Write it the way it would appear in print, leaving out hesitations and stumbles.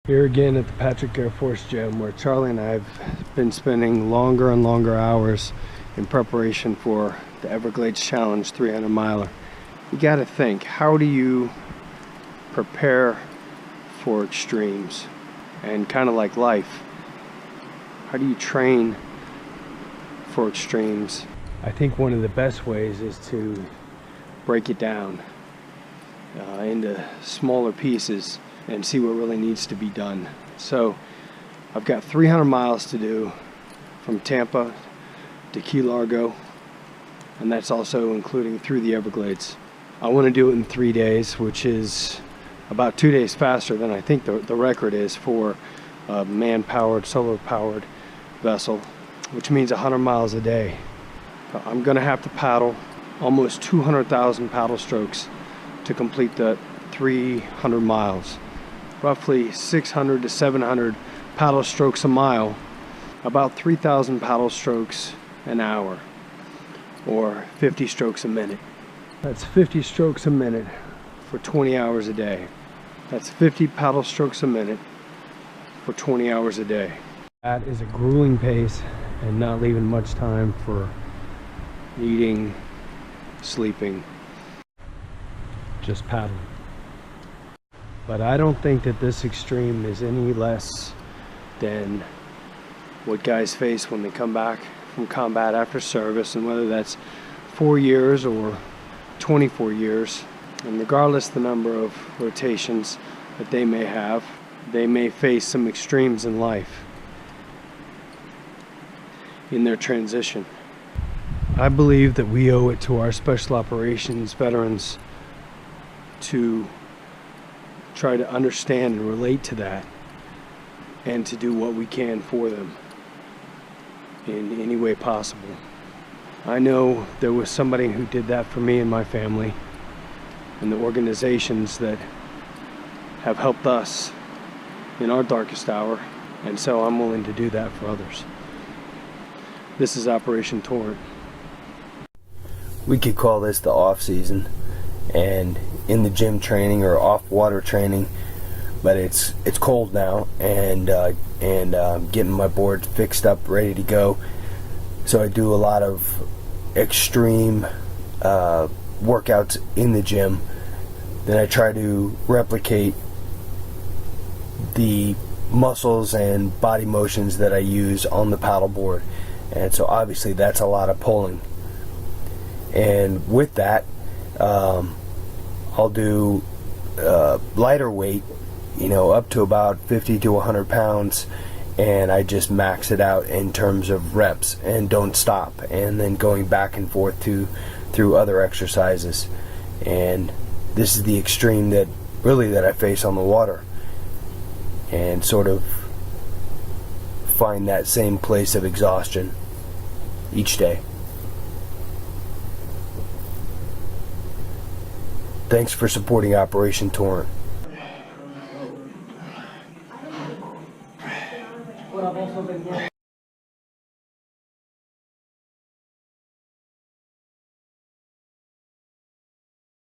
Here again at the Patrick Air Force Gym, where Charlie and I have been spending longer and longer hours in preparation for the Everglades Challenge 300 miler. You got to think, how do you prepare for extremes? And kind of like life, how do you train for extremes? I think one of the best ways is to break it down into smaller pieces and see what really needs to be done. So I've got 300 miles to do from Tampa to Key Largo, and that's also including through the Everglades. I want to do it in 3 days, which is about 2 days faster than I think the record is for a man-powered, solar-powered vessel, which means 100 miles a day. I'm going to have to paddle almost 200,000 paddle strokes to complete the 300 miles. Roughly 600 to 700 paddle strokes a mile, about 3,000 paddle strokes an hour, or 50 strokes a minute. That's 50 strokes a minute for 20 hours a day. That's 50 paddle strokes a minute for 20 hours a day. That is a grueling pace and not leaving much time for eating, sleeping, just paddling. But I don't think that this extreme is any less than what guys face when they come back from combat after service, and whether that's 4 years or 24 years. And regardless the number of rotations that they may have, they may face some extremes in life in their transition. I believe that we owe it to our special operations veterans to try to understand and relate to that, and to do what we can for them in any way possible. I know there was somebody who did that for me and my family, and the organizations that have helped us in our darkest hour, and so I'm willing to do that for others. This is Operation Torrent. We could call this the off season, and in the gym training or off water training, but it's cold now, and getting my board fixed up, ready to go. So I do a lot of extreme workouts in the gym. Then I try to replicate the muscles and body motions that I use on the paddleboard, and so obviously that's a lot of pulling. And with that, I'll do lighter weight, up to about 50 to 100 pounds, and I just max it out in terms of reps and don't stop, and then going back and forth through other exercises. And this is the extreme that I face on the water, and sort of find that same place of exhaustion each day. Thanks for supporting Operation Torrent.